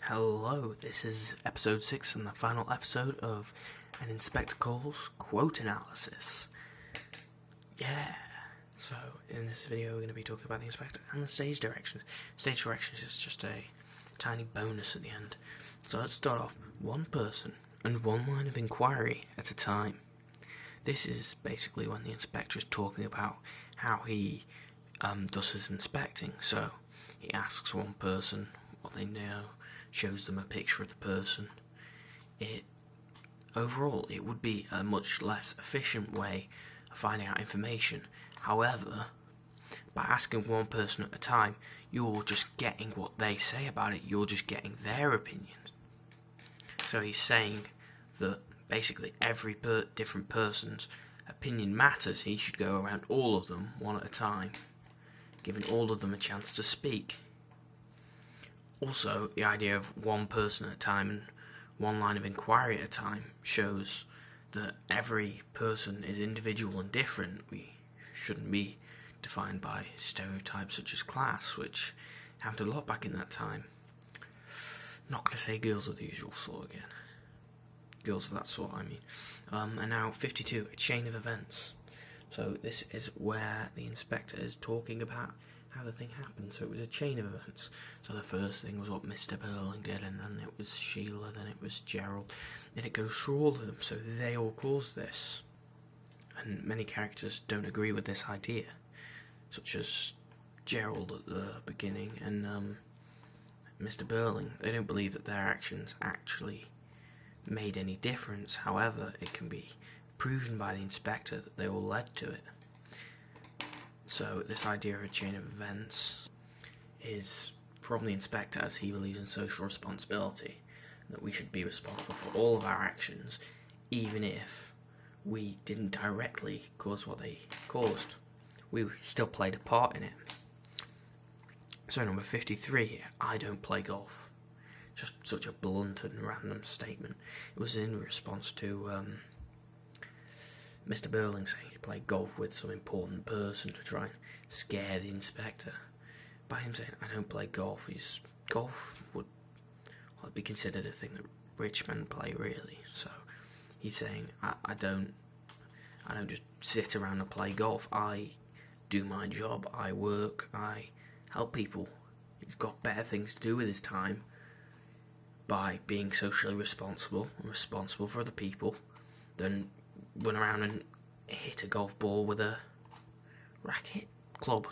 Hello, this is episode 6 and the final episode of An Inspector Calls Quote Analysis. Yeah! So, in this video we're going to be talking about the inspector and the stage directions. Stage directions is just a tiny bonus at the end. So let's start off one person and one line of inquiry at a time. This is basically when the inspector is talking about how he does his inspecting. So, he asks one person what they know, shows them a picture of the person. Overall, it would be a much less efficient way of finding out information. However, by asking one person at a time, you're just getting what they say about it. You're just getting their opinion. So he's saying that basically every different person's opinion matters. He should go around all of them one at a time, giving all of them a chance to speak. Also, the idea of one person at a time and one line of inquiry at a time shows that every person is individual and different. We shouldn't be defined by stereotypes such as class, which happened a lot back in that time. Not going to say girls of the usual sort again. Girls of that sort, I mean. And now 52, a chain of events. So this is where the inspector is talking about how the thing happened. So it was a chain of events. So the first thing was what Mr. Burling did, and then it was Sheila, then it was Gerald. Then it goes through all of them, so they all caused this. And many characters don't agree with this idea, such as Gerald at the beginning and Mr. Burling. They don't believe that their actions actually made any difference. However, it can be proven by the inspector that they all led to it. So this idea of a chain of events is from the inspector, as he believes in social responsibility, that we should be responsible for all of our actions, even if we didn't directly cause what they caused. We still played a part in it. So number 53, I don't play golf. Just such a blunt and random statement. It was in response to Mr. Burling saying he played golf with some important person to try and scare the inspector. By him saying, I don't play golf, golf would be considered a thing that rich men play, really. So he's saying, I don't just sit around and play golf. I do my job, I work, I help people. He's got better things to do with his time by being socially responsible and responsible for other people than run around and hit a golf ball with a racket. Club,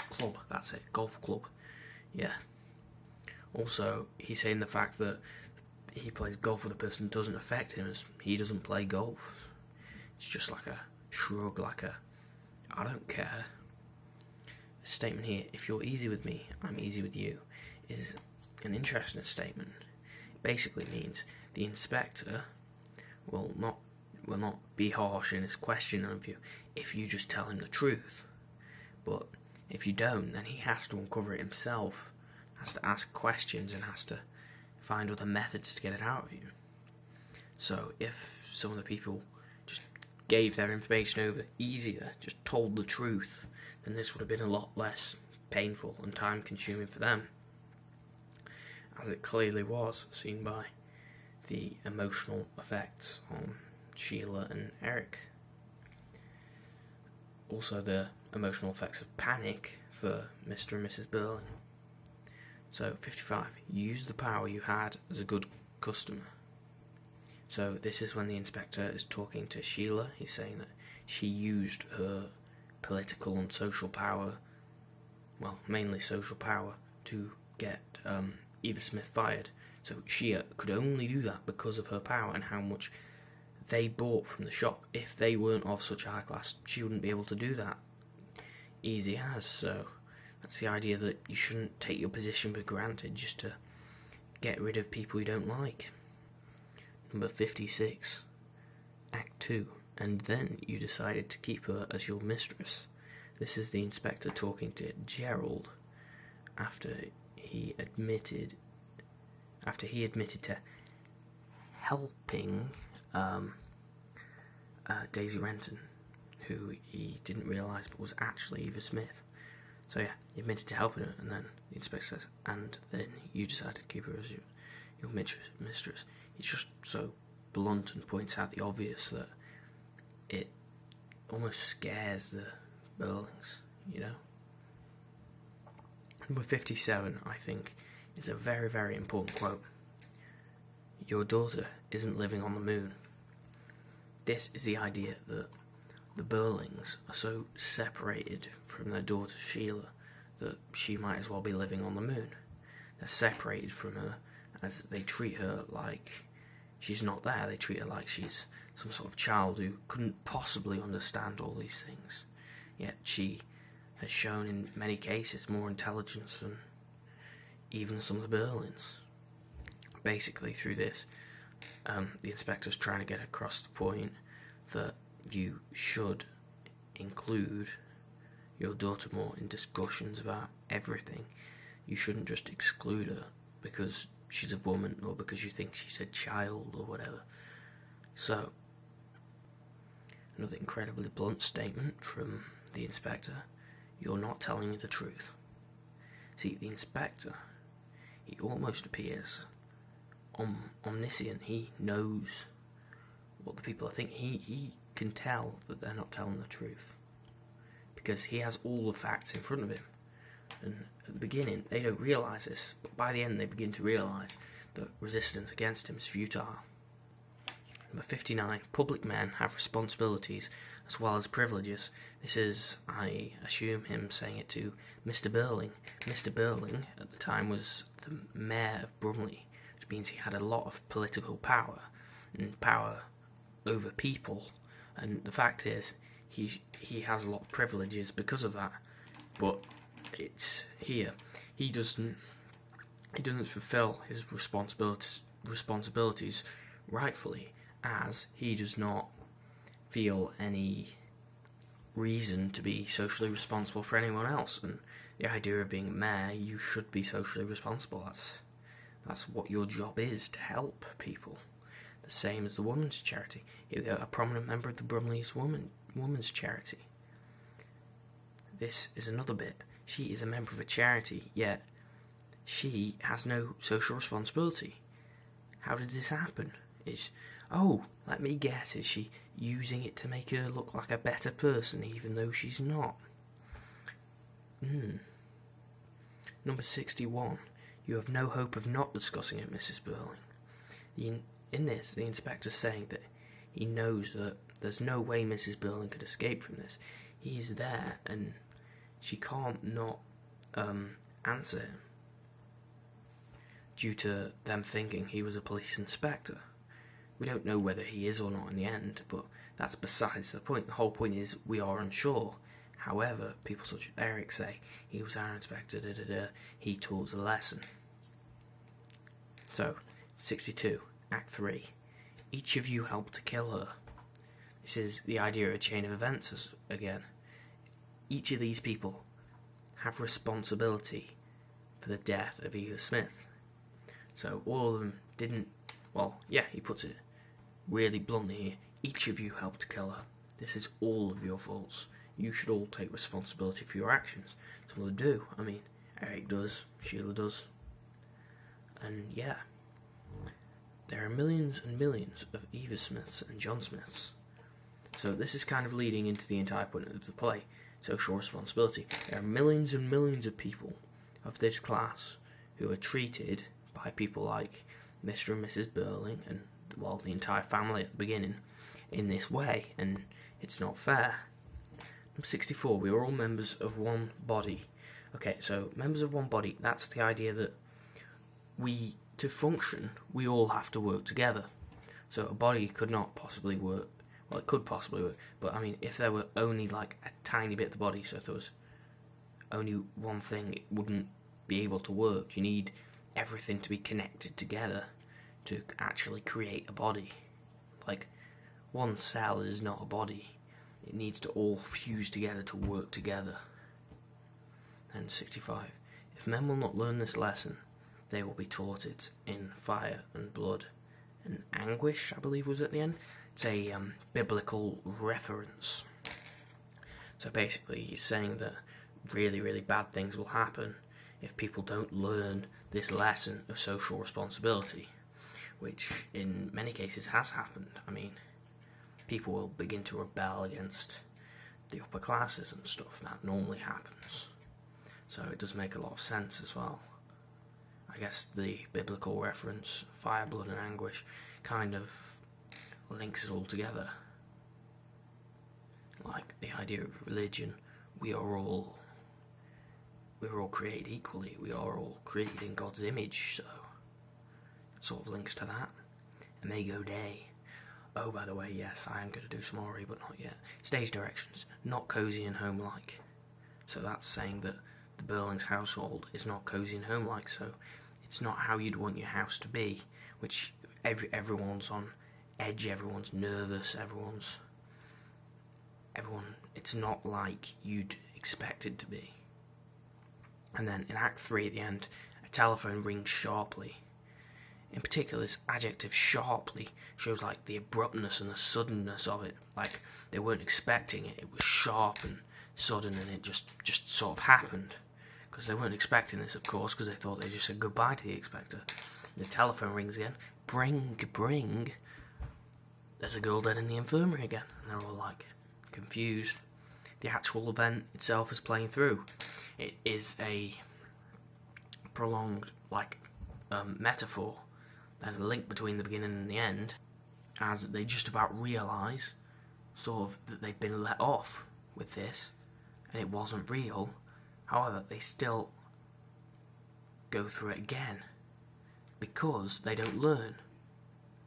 that's it, golf club. Yeah. Also, he's saying the fact that he plays golf with a person doesn't affect him, as he doesn't play golf. It's just like a shrug, like a, I don't care. The statement here, if you're easy with me, I'm easy with you, is an interesting statement. It basically means the inspector will not be harsh in his question of you if you just tell him the truth. But if you don't, then he has to uncover it himself, has to ask questions and has to find other methods to get it out of you. So if some of the people just gave their information over easier, just told the truth, then this would have been a lot less painful and time consuming for them, as it clearly was, seen by the emotional effects on Sheila and Eric. Also the emotional effects of panic for Mr. and Mrs. Burling. So 55, use the power you had as a good customer. So this is when the inspector is talking to Sheila. He's saying that she used her political and social power, well, mainly social power, to get Eva Smith fired. So she could only do that because of her power and how much they bought from the shop. If they weren't of such a high class, she wouldn't be able to do that. Easy as. So that's the idea that you shouldn't take your position for granted just to get rid of people you don't like. Number 56, Act 2, and then you decided to keep her as your mistress. This is the inspector talking to Gerald after he admitted to helping Daisy Renton, who he didn't realise but was actually Eva Smith. So yeah, he admitted to helping her, and then the inspector says, and then you decided to keep her as your mistress. He's just so blunt and points out the obvious that it almost scares the Burlings, you know. Number 57, I think, is a very, very important quote. Your daughter isn't living on the moon. This is the idea that the Burlings are so separated from their daughter Sheila that she might as well be living on the moon. They're separated from her as they treat her like she's not there. They treat her like she's some sort of child who couldn't possibly understand all these things. Yet she has shown in many cases more intelligence than even some of the Burlings. Basically, through this, the inspector's trying to get across the point that you should include your daughter more in discussions about everything. You shouldn't just exclude her because she's a woman or because you think she's a child or whatever. So, another incredibly blunt statement from the inspector. You're not telling me the truth. See, the inspector, he almost appears omniscient. He knows what the people are thinking. He can tell that they're not telling the truth because he has all the facts in front of him. And at the beginning, they don't realise this, but by the end, they begin to realise that resistance against him is futile. Number 59, public men have responsibilities as well as privileges. This is, I assume, him saying it to Mr. Burling. Mr. Burling, at the time, was the mayor of Brumley, which means he had a lot of political power, and power over people, and the fact is, he has a lot of privileges because of that, but it's here. He doesn't fulfill his responsibilities rightfully, as he does not feel any reason to be socially responsible for anyone else. And the idea of being mayor, you should be socially responsible. That's what your job is, to help people. The same as the women's charity. Here we go, a prominent member of the Brumley's women's charity. This is another bit. She is a member of a charity, yet she has no social responsibility. How did this happen? Let me guess, is she using it to make her look like a better person even though she's not? Number 61. You have no hope of not discussing it, Mrs. Burling. In this, the inspector's saying that he knows that there's no way Mrs. Burling could escape from this. He's there, and she can't not answer him due to them thinking he was a police inspector. We don't know whether he is or not in the end, but that's besides the point. The whole point is we are unsure. However, people such as Eric say, he was our inspector, he taught us a lesson. So, 62, Act 3. Each of you helped to kill her. This is the idea of a chain of events again. Each of these people have responsibility for the death of Eva Smith. So all of them didn't, he puts it really bluntly here. Each of you helped to kill her. This is all of your faults. You should all take responsibility for your actions. Some of them do. I mean, Eric does, Sheila does. And yeah, there are millions and millions of Eva Smiths and John Smiths. So this is kind of leading into the entire point of the play, social responsibility. There are millions and millions of people of this class who are treated by people like Mr. and Mrs. Burling and, the entire family at the beginning in this way, and it's not fair. Number 64, we are all members of one body. Okay, so members of one body, that's the idea that to function, we all have to work together. So a body could not possibly work, it could possibly work, but I mean, if there were only like a tiny bit of the body, so if there was only one thing, it wouldn't be able to work. You need everything to be connected together to actually create a body. Like, one cell is not a body. It needs to all fuse together to work together. And 65. If men will not learn this lesson, they will be taught it in fire and blood and anguish, I believe was at the end. It's a biblical reference. So basically he's saying that really, really bad things will happen if people don't learn this lesson of social responsibility, which in many cases has happened. I mean, people will begin to rebel against the upper classes and stuff. That normally happens. So it does make a lot of sense as well. I guess the biblical reference, fire, blood and anguish, kind of links it all together. Like the idea of religion, we're all created equally. We are all created in God's image, so it sort of links to that. And they go day. Oh, by the way, yes, I am going to do some Youre, but not yet. Stage directions, not cosy and home-like. So that's saying that the Burling's household is not cosy and home-like, so it's not how you'd want your house to be, which everyone's on edge, everyone's nervous, everyone, it's not like you'd expect it to be. And then in Act 3 at the end, a telephone rings sharply. In particular, this adjective sharply shows like the abruptness and the suddenness of it. Like they weren't expecting it. It was sharp and sudden, and it just sort of happened. Because they weren't expecting this, of course, because they thought they just said goodbye to the expector. The telephone rings again. Bring. There's a girl dead in the infirmary again. And they're all like confused. The actual event itself is playing through. It is a prolonged metaphor. There's a link between the beginning and the end, as they just about realise sort of that they've been let off with this and it wasn't real. However, they still go through it again because they don't learn.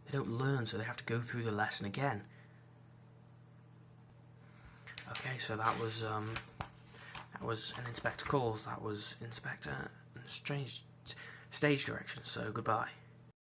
They don't learn, so they have to go through the lesson again. Okay, so that was an Inspector Calls. That was Inspector and Strange Stage Directions. So goodbye.